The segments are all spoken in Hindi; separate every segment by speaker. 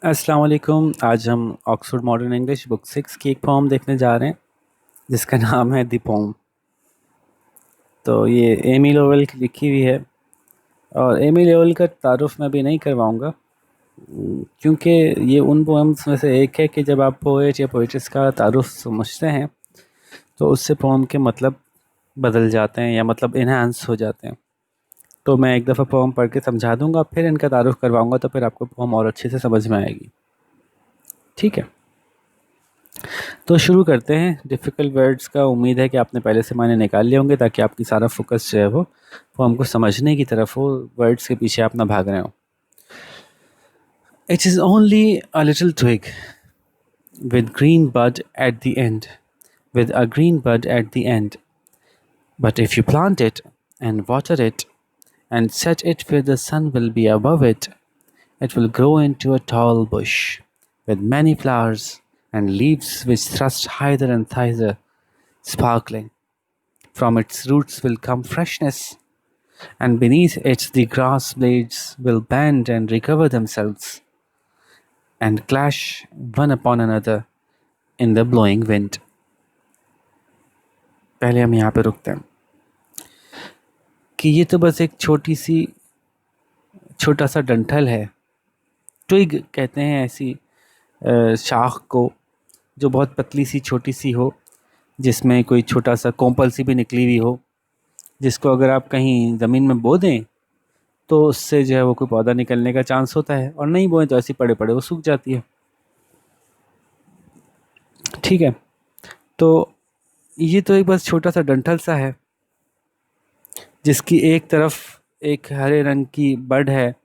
Speaker 1: अस्सलाम वालेकुम। आज हम ऑक्सफोर्ड मॉडर्न इंग्लिश बुक 6 की एक पोम देखने जा रहे हैं जिसका नाम है द पोम। तो ये एमी लोवेल की लिखी हुई है और एमी लोवेल का तारुफ मैं अभी नहीं करवाऊंगा, क्योंकि ये उन पोएम्स में से एक है कि जब आप पोएट या पोइट्स का तारुफ समझते हैं तो उससे पोम के मतलब बदल जाते हैं या मतलब इन्हांस हो जाते हैं। तो मैं एक दफ़ा पोम पढ़ के समझा दूंगा, फिर इनका तारुफ करवाऊंगा, तो फिर आपको पोम और अच्छे से समझ में आएगी। ठीक है, तो शुरू करते हैं। डिफ़िकल्ट वर्ड्स का उम्मीद है कि आपने पहले से मायने निकाल लिए होंगे, ताकि आपकी सारा फोकस जो है वो हमको समझने की तरफ हो, वर्ड्स के पीछे आप ना भाग रहे हो। It is only a little twig with green bud at the end, with a green bud at the end. But if you plant it and water it and set it where the sun will be above it will grow into a tall bush with many flowers and leaves which thrust hither and thither, sparkling. From its roots will come freshness, and beneath it the grass blades will bend and recover themselves, and clash one upon another in the blowing wind. पहले हम यहाँ पे रुकते हैं कि ये तो बस एक छोटा सा डंठल है। ट्विग कहते हैं ऐसी शाख को जो बहुत पतली सी छोटी सी हो, जिसमें कोई छोटा सा कोंपल सी भी निकली हुई हो, जिसको अगर आप कहीं ज़मीन में बो दें तो उससे जो है वो कोई पौधा निकलने का चांस होता है, और नहीं बोए तो ऐसी पड़े पड़े वो सूख जाती है। ठीक है, तो ये तो एक बस छोटा सा डंठल सा है जिसकी एक तरफ एक हरे रंग की बड है,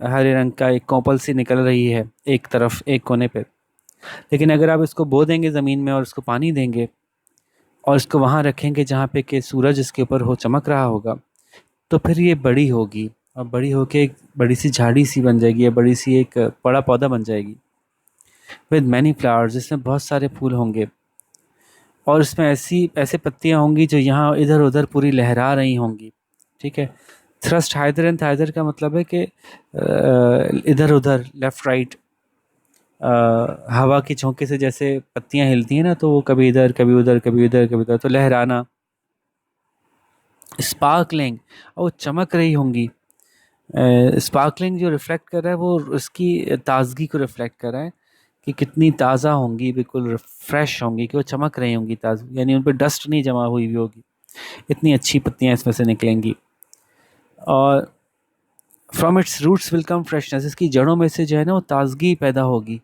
Speaker 1: हरे रंग का एक कोंपल सी निकल रही है एक तरफ, एक कोने पे। लेकिन अगर आप इसको बो देंगे ज़मीन में और इसको पानी देंगे और इसको वहाँ रखेंगे जहाँ पे कि सूरज इसके ऊपर हो, चमक रहा होगा, तो फिर ये बड़ी होगी और बड़ी होके एक बड़ी सी झाड़ी सी बन जाएगी या बड़ी सी एक बड़ा पौधा बन जाएगी। विद मैनी फ्लावर्स, जिसमें बहुत सारे फूल होंगे और इसमें ऐसी ऐसे पत्तियां होंगी जो यहाँ इधर उधर पूरी लहरा रही होंगी। ठीक है, थ्रस्ट हाइदर एंड थाइदर का मतलब है कि इधर उधर, लेफ़्ट राइट, हवा के झोंके से जैसे पत्तियां हिलती हैं ना, तो वो कभी इधर कभी उधर कभी इधर कभी उधर, तो लहराना। स्पार्कलिंग, और वो चमक रही होंगी। स्पार्कलिंग जो रिफ्लेक्ट कर रहा है वो उसकी ताजगी को रिफ्लेक्ट कर रहा है कि कितनी ताज़ा होंगी, बिल्कुल फ्रेश होंगी, कि वो चमक रही होंगी ताज़ी, यानी उन पर डस्ट नहीं जमा हुई हुई होगी, इतनी अच्छी पत्तियां इसमें से निकलेंगी। और from its roots will come freshness, इसकी जड़ों में से जो है ना वो ताजगी पैदा होगी,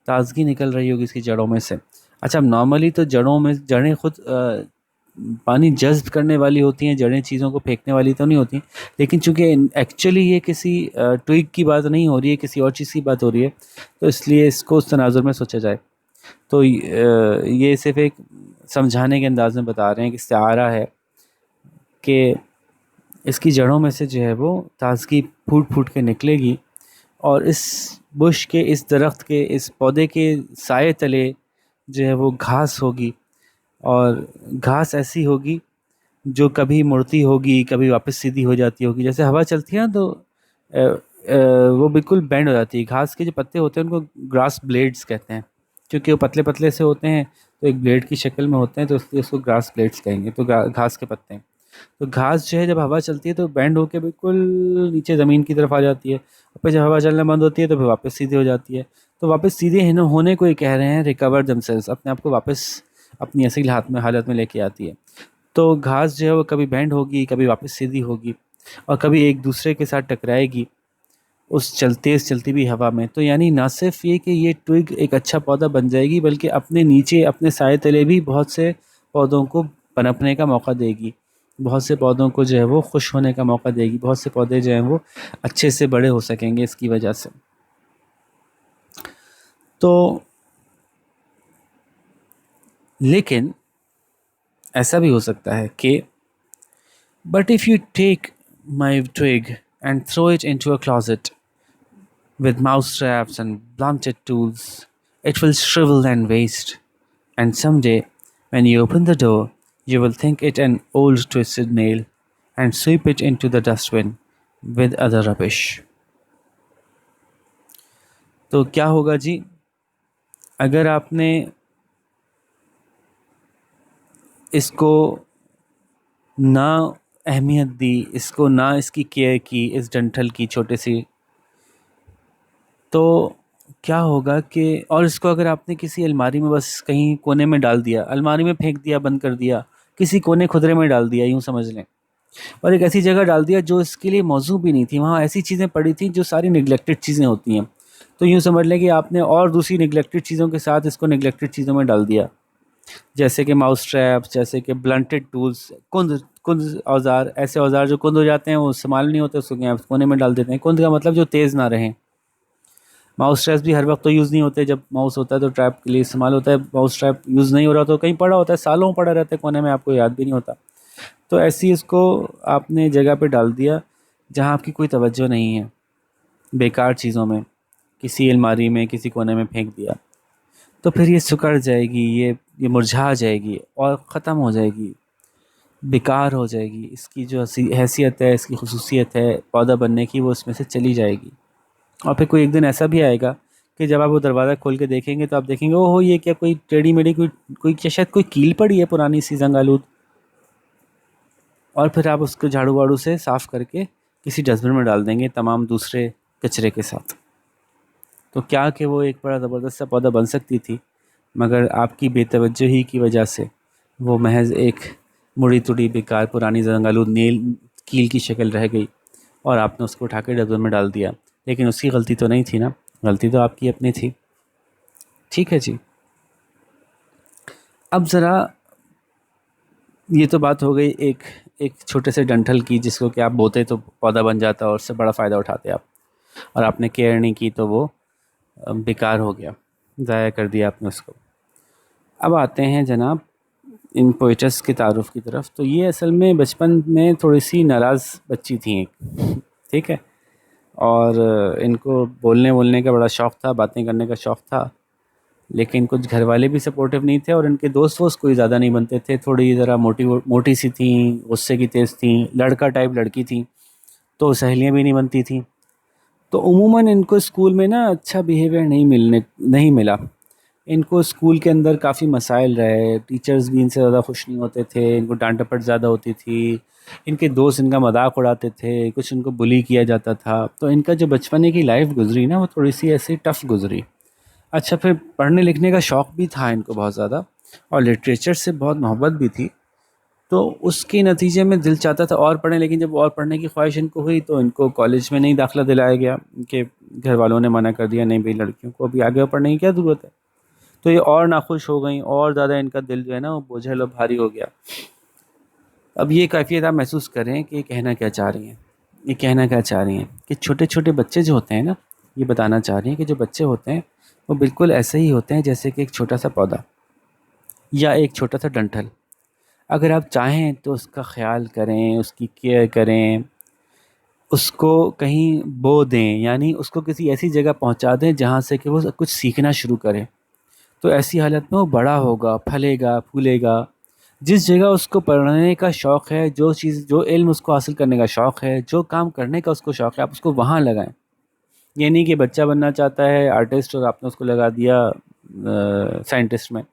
Speaker 1: ताजगी निकल रही होगी इसकी जड़ों में से। अच्छा, नॉर्मली तो जड़ों में, जड़ें खुद पानी जज्ब करने वाली होती हैं, जड़ें चीज़ों को फेंकने वाली तो नहीं होती, लेकिन चूंकि एक्चुअली ये किसी ट्विग की बात नहीं हो रही है, किसी और चीज़ की बात हो रही है, तो इसलिए इसको उस तनाजुर में सोचा जाए। तो ये सिर्फ एक समझाने के अंदाज में बता रहे हैं कि इससे आ रहा है कि इसकी जड़ों में से जो है वो ताजगी फूट फूट के निकलेगी, और इस बुश के, इस दरख्त के, इस पौधे के साए तले जो है वो घास होगी, और घास ऐसी होगी जो कभी मुड़ती होगी, कभी वापस सीधी हो जाती होगी। जैसे हवा चलती है ना, तो वो बिल्कुल बेंड हो जाती है। घास के जो पत्ते होते हैं उनको ग्रास ब्लेड्स कहते हैं, क्योंकि वो पतले पतले से होते हैं, तो एक ब्लेड की शक्ल में होते हैं, तो इसलिए उसको ग्रास ब्लेड्स कहेंगे। तो घास के पत्ते हैं। तो घास जो है जब हवा चलती है तो बैंड होके बिल्कुल नीचे ज़मीन की तरफ आ जाती है, और फिर जब हवा चलना बंद होती है तो फिर वापस सीधी हो जाती है। तो वापस सीधे होने को ही कह रहे हैं रिकवर दमसेल्स, अपने आप को वापस अपनी असली हालत में लेके आती है। तो घास जो है वो कभी बैंड होगी, कभी वापस सीधी होगी, और कभी एक दूसरे के साथ टकराएगी उस चलती भी हवा में। तो यानी ना सिर्फ ये कि ये ट्विग एक अच्छा पौधा बन जाएगी, बल्कि अपने नीचे, अपने साए तले भी बहुत से पौधों को पनपने का मौका देगी, बहुत से पौधों को जो है वो खुश होने का मौका देगी, बहुत से पौधे जो हैं वो अच्छे से बड़े हो सकेंगे इसकी वजह से। तो लेकिन ऐसा भी हो सकता है कि but if you take my twig and throw it into a closet with mouse traps and blunted tools, it will shrivel and waste. And someday, when you open the door, you will think it an old twisted nail and sweep it into the dustbin with other rubbish. तो क्या होगा जी, अगर आपने इसको ना अहमियत दी, इसको ना इसकी केयर की, इस डंठल की छोटे सी, तो क्या होगा कि, और इसको अगर आपने किसी अलमारी में बस कहीं कोने में डाल दिया, अलमारी में फेंक दिया, बंद कर दिया, किसी कोने खुदरे में डाल दिया, यूं समझ लें, और एक ऐसी जगह डाल दिया जो इसके लिए मौजू भी नहीं थी, वहाँ ऐसी चीज़ें पड़ी थी जो सारी निगलेक्टेड चीज़ें होती हैं, तो यूं समझ लें कि आपने और दूसरी निगलेक्टेड चीज़ों के साथ इसको निगलेक्टेड चीज़ों में डाल दिया, जैसे कि माउस ट्रैप्स, जैसे कि ब्लंटेड टूल्स, कुंद कुंद औजार, ऐसे औजार जो कुंद हो जाते हैं, वो इस्तेमाल नहीं होते, उसको क्या कोने में डाल देते हैं। कुंद का मतलब जो तेज़ ना रहें। माउस ट्रैप्स भी हर वक्त तो यूज़ नहीं होते, जब माउस होता है तो ट्रैप के लिए इस्तेमाल होता है, माउस ट्रैप यूज़ नहीं हो रहा तो कहीं पड़ा होता है, सालों पड़ा रहता है कोने में, आपको याद भी नहीं होता। तो ऐसी इसको आपने जगह पे डाल दिया जहाँ आपकी कोई तवज्जो नहीं है, बेकार चीज़ों में, किसी अलमारी में, किसी कोने में फेंक दिया, तो फिर ये सिकुड़ जाएगी, ये मुरझा जाएगी और ख़त्म हो जाएगी, बेकार हो जाएगी। इसकी जो हैसियत है, इसकी खुसूसियत है पौधा बनने की, वो इसमें से चली जाएगी। और फिर कोई एक दिन ऐसा भी आएगा कि जब आप वो दरवाज़ा खोल के देखेंगे तो आप देखेंगे, ओहो ये क्या, कोई टेढ़ी मेढ़ी कोई कोई क्या, शायद कोई कील पड़ी है पुरानी सी जंग-आलूद, और फिर आप उसको झाड़ू वाड़ू से साफ़ करके किसी डस्टबिन में डाल देंगे तमाम दूसरे कचरे के साथ। तो क्या कि वो एक बड़ा ज़बरदस्त सा पौधा बन सकती थी, मगर आपकी बेतवज्जोही की वजह से वो महज एक मुड़ी तुड़ी बेकार पुरानी जंग-आलूद नील कील की शक्ल रह गई, और आपने उसको उठा के डस्टबिन में डाल दिया। लेकिन उसकी गलती तो नहीं थी ना, गलती तो आपकी अपनी थी। ठीक है जी। अब ज़रा, ये तो बात हो गई एक एक छोटे से डंठल की, जिसको कि आप बोते तो पौधा बन जाता और उससे बड़ा फ़ायदा उठाते आप, और आपने केयर नहीं की तो वो बेकार हो गया, ज़ाया कर दिया आपने उसको। अब आते हैं जनाब इन पोएट्स के तारुफ़ की तरफ। तो ये असल में बचपन में थोड़ी सी नाराज़ बच्ची थी एक, ठीक है, और इनको बोलने वोलने का बड़ा शौक़ था, बातें करने का शौक़ था, लेकिन कुछ घर वाले भी सपोर्टिव नहीं थे, और इनके दोस्त वोस्त कोई ज़्यादा नहीं बनते थे, थोड़ी ज़रा मोटी मोटी सी थी, गुस्से की तेज़ थी, लड़का टाइप लड़की थी, तो सहेलियाँ भी नहीं बनती थी। तो उमूमन इनको स्कूल में ना अच्छा बिहेवियर नहीं मिला। इनको स्कूल के अंदर काफ़ी मसाइल रहे, टीचर्स भी इनसे ज़्यादा खुश नहीं होते थे, इनको डांट डपट ज़्यादा होती थी, इनके दोस्त इनका मजाक उड़ाते थे, कुछ इनको बुली किया जाता था। तो इनका जो बचपने की लाइफ गुजरी ना, वो थोड़ी सी ऐसी टफ़ गुजरी। अच्छा, फिर पढ़ने लिखने का शौक़ भी था इनको बहुत ज़्यादा, और लिटरेचर से बहुत मोहब्बत भी थी, तो उसके नतीजे में दिल चाहता था और पढ़ें, लेकिन जब और पढ़ने की ख्वाहिश इनको हुई तो इनको कॉलेज में नहीं दाखिला दिलाया गया, इनके घर वालों ने मना कर दिया, नहीं भाई लड़कियों को अभी आगे पढ़ने की क्या ज़रूरत है। तो ये और नाखुश हो गई, और ज़्यादा इनका दिल जो है ना वो बोझल और भारी हो गया। अब ये कैफियत आप महसूस करें कि ये कहना क्या चाह रही हैं, ये कहना क्या चाह रही हैं कि छोटे छोटे बच्चे जो होते हैं ना, ये बताना चाह रही हैं कि जो बच्चे होते हैं वो बिल्कुल ऐसे ही होते हैं जैसे कि एक छोटा सा पौधा या एक छोटा सा डंठल। अगर आप चाहें तो उसका ख्याल करें, उसकी केयर करें, उसको कहीं बो दें, यानी उसको किसी ऐसी जगह पहुंचा दें जहां से कि वो कुछ सीखना शुरू करे, तो ऐसी हालत में वो बड़ा होगा, फलेगा, फूलेगा। जिस जगह उसको पढ़ने का शौक़ है, जो चीज़, जो इल्म उसको हासिल करने का शौक़ है, जो काम करने का उसको शौक़ है, आप उसको वहाँ लगाएं। ये नहीं कि बच्चा बनना चाहता है आर्टिस्ट और आपने उसको लगा दिया साइंटिस्ट में,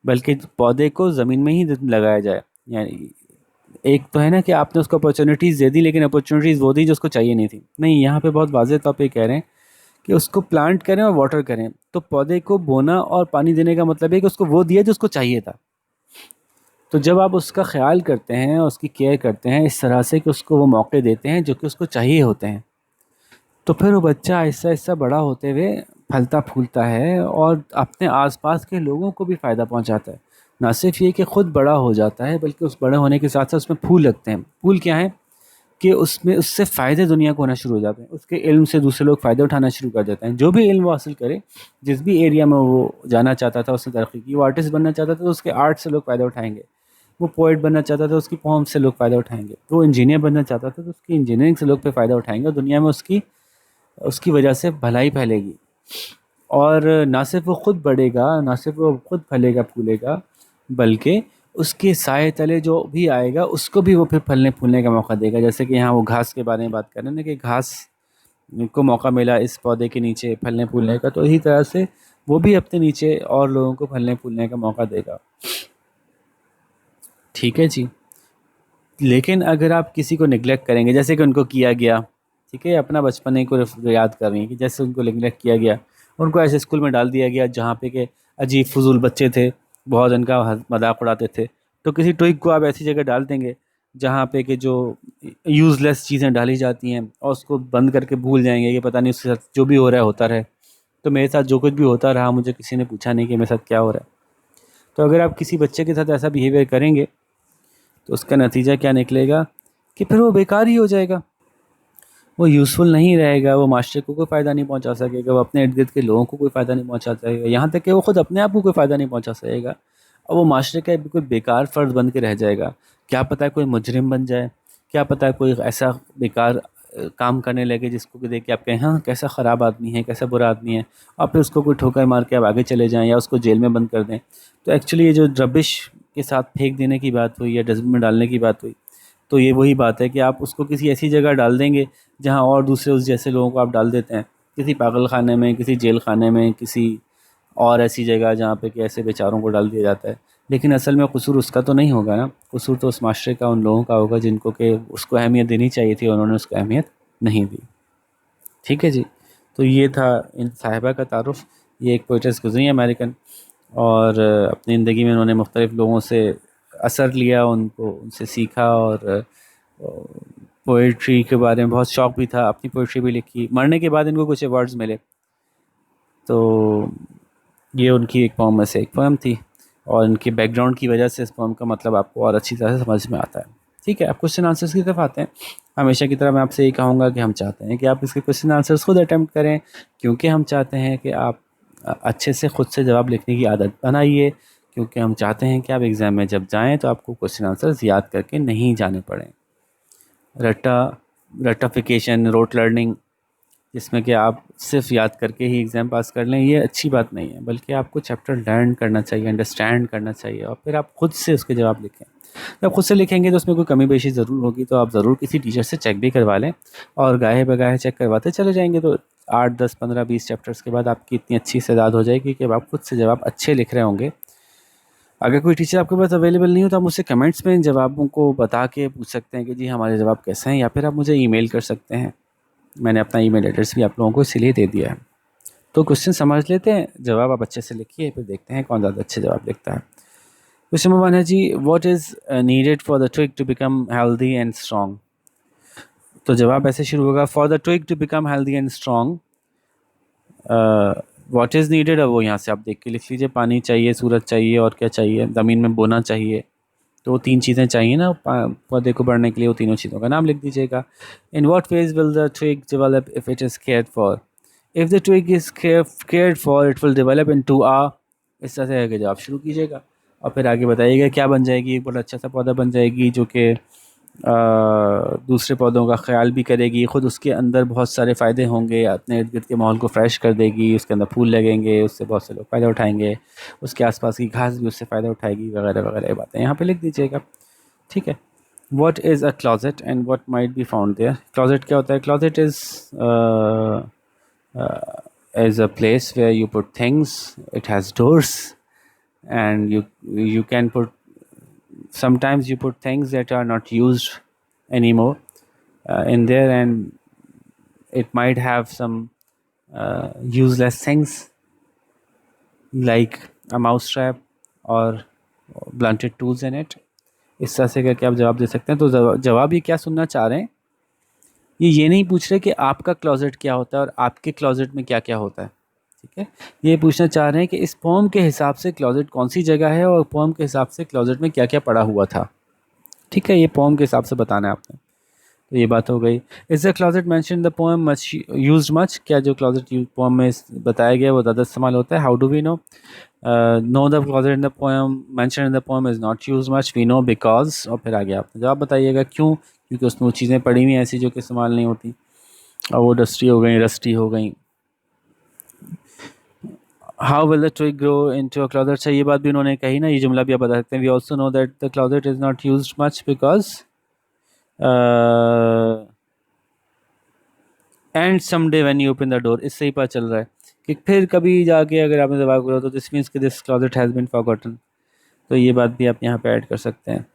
Speaker 1: बल्कि पौधे को ज़मीन में ही लगाया जाए। यानी एक तो है ना कि आपने उसको अपॉर्चुनिटीज़ दे दी, लेकिन अपॉर्चुनिटीज़ वो दी जो उसको चाहिए नहीं थी। नहीं, यहाँ पे बहुत वाज़ेह तौर पे कह रहे हैं कि उसको प्लांट करें और वाटर करें। तो पौधे को बोना और पानी देने का मतलब है कि उसको वो दिया जो उसको चाहिए था। तो जब आप उसका ख्याल करते हैं, उसकी केयर करते हैं इस तरह से कि उसको वो मौके देते हैं जो कि उसको चाहिए होते हैं, तो फिर वो बच्चा आहिस्ता आहिस्ता बड़ा होते हुए फलता फूलता है और अपने आसपास के लोगों को भी फ़ायदा पहुंचाता है। ना सिर्फ ये कि ख़ुद बड़ा हो जाता है, बल्कि उस बड़े होने के साथ साथ उसमें फूल लगते हैं। फूल क्या है कि उसमें उससे फ़ायदे दुनिया को होना शुरू हो जाते हैं। उसके इल्म से दूसरे लोग फ़ायदा उठाना शुरू कर देते हैं। जो भी इल्म वो हासिल करे, जिस भी एरिया में वो जाना चाहता था उसने तरक्की की। वो आर्टिस्ट बनना चाहता था तो उसके आर्ट से लोग फ़ायदा उठाएंगे। वो पोइट बनना चाहता था, उसकी पोम से लोग फ़ायदा उठाएंगे। वो इंजीनियर बनना चाहता था तो उसकी इंजीनियरिंग से लोग पे फ़ायदा उठाएंगे, और दुनिया में उसकी उसकी वजह से भलाई फैलेगी। और ना सिर्फ वो ख़ुद बढ़ेगा, ना सिर्फ वो ख़ुद फलेगा फूलेगा, बल्कि उसके साए तले जो भी आएगा उसको भी वो फिर फलने फूलने का मौका देगा। जैसे कि यहाँ वो घास के बारे में बात कर रहे हैं ना, कि घास को मौका मिला इस पौधे के नीचे फलने फूलने का, तो इसी तरह से वो भी अपने नीचे और लोगों को फलने फूलने का मौका देगा। ठीक है जी। लेकिन अगर आप किसी को निगलेक्ट करेंगे, जैसे कि उनको किया गया, ठीक है, अपना बचपने को याद कर रही हैं कि जैसे उनको निगलेक्ट किया गया, उनको ऐसे स्कूल में डाल दिया गया जहाँ पे के अजीब फजूल बच्चे थे, बहुत उनका मजाक उड़ाते थे, तो किसी ट्विग को आप ऐसी जगह डाल देंगे जहाँ पे कि जो यूज़लेस चीज़ें डाली जाती हैं और उसको बंद करके भूल जाएंगे कि पता नहीं उसके साथ जो भी हो रहा है होता रहे, तो मेरे साथ जो कुछ भी होता रहा मुझे किसी ने पूछा नहीं कि मेरे साथ क्या हो रहा है। तो अगर आप किसी बच्चे के साथ ऐसा बिहेवियर करेंगे तो उसका नतीजा क्या निकलेगा कि फिर वो बेकार ही हो जाएगा, वो यूज़फुल नहीं रहेगा, वो माशरे को कोई फ़ायदा नहीं पहुंचा सकेगा, वो अपने इर्द गिर्द के लोगों को कोई फ़ायदा नहीं पहुंचा सकेगा, यहाँ तक कि वो खुद अपने आप को कोई फ़ायदा नहीं पहुंचा सकेगा, और वो माशरे का बिल्कुल बेकार फ़र्द बन के रह जाएगा। क्या पता है कोई मुजरिम बन जाए, क्या पता है कोई ऐसा बेकार काम करने लगे जिसको कि देख के आप कहें हाँ कैसा ख़राब आदमी है, कैसा बुरा आदमी है, और फिर उसको कोई ठोकर मार के आप आगे चले जाएँ या उसको जेल में बंद कर दें। तो एक्चुअली ये जो रबिश के साथ फेंक देने की बात हुई या डस्टबिन में डालने की बात हुई, तो ये वही बात है कि आप उसको किसी ऐसी जगह डाल देंगे जहाँ और दूसरे उस जैसे लोगों को आप डाल देते हैं, किसी पागल खाने में, किसी जेल खाने में, किसी और ऐसी जगह जहाँ पे कि ऐसे बेचारों को डाल दिया जाता है। लेकिन असल में कसूर उसका तो नहीं होगा ना, कसूर तो उस माशरे का, उन लोगों का होगा जिनको कि उसको अहमियत देनी चाहिए थी, उन्होंने उसको अहमियत नहीं दी। ठीक है जी। तो ये था इन साहिबा का तारुफ़। ये एक पोइट्रेस गुजरी हैं अमेरिकन, और अपनी ज़िंदगी में उन्होंने मुख्तलिफ़ लोगों से असर लिया, उनको उनसे सीखा, और पोइट्री के बारे में बहुत शौक़ भी था, अपनी पोइट्री भी लिखी। मरने के बाद इनको कुछ अवार्ड्स मिले, तो ये उनकी एक पोम में से एक पोम थी, और इनके बैकग्राउंड की वजह से इस पोम का मतलब आपको और अच्छी तरह से समझ में आता है। ठीक है, अब क्वेश्चन आंसर्स की तरफ आते हैं। हमेशा की तरह मैं आपसे यही कहूँगा कि हम चाहते हैं कि आप इसके क्वेश्चन आंसर्स खुद अटैम्प्ट करें, क्योंकि हम चाहते हैं कि आप अच्छे से खुद से जवाब लिखने की आदत बनाइए, क्योंकि हम चाहते हैं कि आप एग्ज़ाम में जब जाएँ तो आपको क्वेश्चन आंसर्स याद करके नहीं जाने पड़ें। रट्टाफिकेशन, रोट लर्निंग, जिसमें कि आप सिर्फ याद करके ही एग्ज़ाम पास कर लें, ये अच्छी बात नहीं है, बल्कि आपको चैप्टर लर्न करना चाहिए, अंडरस्टैंड करना चाहिए, और फिर आप खुद से उसके जवाब लिखें। जब खुद से लिखेंगे तो उसमें कोई कमी पेशी ज़रूर होगी, तो आप ज़रूर किसी टीचर से चेक भी करवा लें, और गाहे बगाहे चेक करवाते चले जाएंगे तो 8, 10, 15, 20 चैप्टर्स के बाद आपकी इतनी अच्छी इस्तेदाद हो जाएगी कि आप खुद से जवाब अच्छे लिख रहे होंगे। अगर कोई टीचर आपके पास अवेलेबल नहीं हो तो आप मुझसे कमेंट्स में इन जवाबों को बता के पूछ सकते हैं कि जी हमारे जवाब कैसे हैं, या फिर आप मुझे ईमेल कर सकते हैं। मैंने अपना ईमेल एड्रेस भी आप लोगों को इसीलिए दे दिया है। तो क्वेश्चन समझ लेते हैं, जवाब आप अच्छे से लिखिए, फिर देखते हैं कौन ज़्यादा अच्छे जवाब लिखता है। क्वेश्चन नंबर 1 है जी, what is needed for the twig to become healthy and strong. तो जवाब ऐसे शुरू होगा, for the twig to become healthy and strong what is needed, अब वो यहाँ से आप देख के लिख लीजिए, पानी चाहिए, सूरज चाहिए, और क्या चाहिए, ज़मीन में बोना चाहिए, तो वो 3 चीज़ें चाहिए ना पौधे को बढ़ने के लिए, वो तीनों चीज़ों का नाम लिख दीजिएगा। In what ways will the twig develop if it is cared for, if the twig is cared for it will develop into a, इस तरह से आगे जवाब शुरू कीजिएगा, और फिर आगे बताइएगा क्या बन जाएगी, एक बहुत अच्छा सा पौधा बन जाएगी जो कि दूसरे पौधों का ख्याल भी करेगी, ख़ुद उसके अंदर बहुत सारे फ़ायदे होंगे, अपने इर्द गिर्द के माहौल को फ्रेश कर देगी, उसके अंदर फूल लगेंगे, उससे बहुत से लोग फ़ायदा उठाएंगे, उसके आसपास की घास भी उससे फ़ायदा उठाएगी, वगैरह वगैरह बातें यहाँ पे लिख दीजिएगा। ठीक है। What is a closet and what might be found there. Closet क्या होता है? Closet is a place where you put things, it has doors, and you can put, sometimes you put things that are not used anymore in there, and it might have some useless things like a mouse trap or blunted tools in it। इस तरह से करके आप जवाब दे सकते हैं। तो जवाब ये क्या सुनना चाह रहे हैं, ये नहीं पूछ रहे कि आपका क्लोजेट क्या होता है और आपके क्लोजेट में क्या क्या होता है। ठीक है, ये पूछना चाह रहे हैं कि इस पोम के हिसाब से क्लोजेट कौन सी जगह है और पोम के हिसाब से क्लोजेट में क्या क्या पड़ा हुआ था। ठीक है, ये पोम के हिसाब से बताना है आपने। तो ये बात हो गई। Is the closet mention the poem much used much, क्या जो क्लोजेट पोम में बताया गया वो ज़्यादा इस्तेमाल होता है। How do we know? No the closet in the poem mention in the poem is not use much, we know because, और फिर आगे आपने जवाब बताइएगा क्यों, क्योंकि उसमें वो चीज़ें पड़ी हुई हैं ऐसी जो कि इस्तेमाल नहीं होती, और वो डस्टी हो गई, रस्टी हो गई। How will the twig grow into a closet, अच्छा ये बात भी उन्होंने कही ना, ये जुमला भी आप बता सकते हैं। We also know that the closet is not used much because and someday when you open the door, इससे ही पता चल रहा है कि फिर कभी जाके अगर आपने दरवाजा खोला तो दिस मीन्स कि this closet has been forgotten. तो ये बात भी आप यहाँ पे ऐड कर सकते हैं।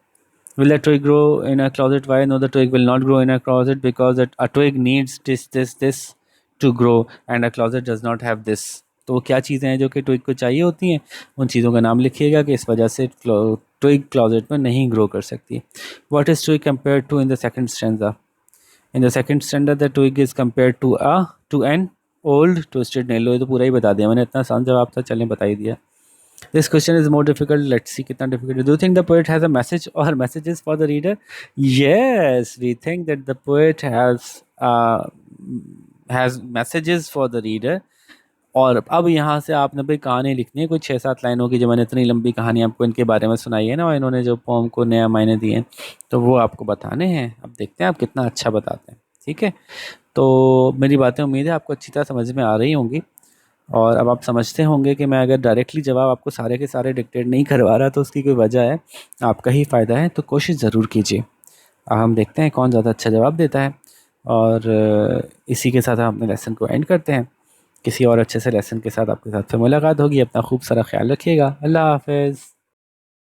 Speaker 1: Will a twig grow in a closet? Why? No, the twig will not grow in a closet because a twig needs this to grow and a closet does not have this. तो वो क्या चीज़ें हैं जो कि ट्विग को चाहिए होती हैं, उन चीज़ों का नाम लिखिएगा कि इस वजह से ट्विग क्लोजेट में नहीं ग्रो कर सकती। What is twig compared to in the second stanza? In the second stanza, the twig is compared to an old twisted nail. लो ये तो पूरा ही बता दिया मैंने, इतना आसान जवाब था, चलें बता ही दिया। This question is more difficult. Let's see कितना difficult है. Do you think the poet has a message or messages for the reader? Yes, we think that the poet has messages for the reader. और अब यहाँ से आपने भाई कहानी लिखनी है कोई 6-7 लाइनों की, जो मैंने इतनी लंबी कहानी आपको इनके बारे में सुनाई है ना, और इन्होंने जो पोम को नया मायने दिए हैं, तो वो आपको बताने हैं। अब देखते हैं आप कितना अच्छा बताते हैं। ठीक है, तो मेरी बातें उम्मीद है आपको अच्छी तरह समझ में आ रही होंगी, और अब आप समझते होंगे कि मैं अगर डायरेक्टली जवाब आपको सारे के सारे डिक्टेट नहीं करवा रहा तो उसकी कोई वजह है, आपका ही फ़ायदा है, तो कोशिश ज़रूर कीजिए। अब हम देखते हैं कौन ज़्यादा अच्छा जवाब देता है, और इसी के साथ हम अपने लेसन को एंड करते हैं। किसी और अच्छे से लेसन के साथ आपके साथ फिर मुलाकात होगी। अपना खूब सारा ख्याल रखिएगा। अल्लाह हाफ़िज़।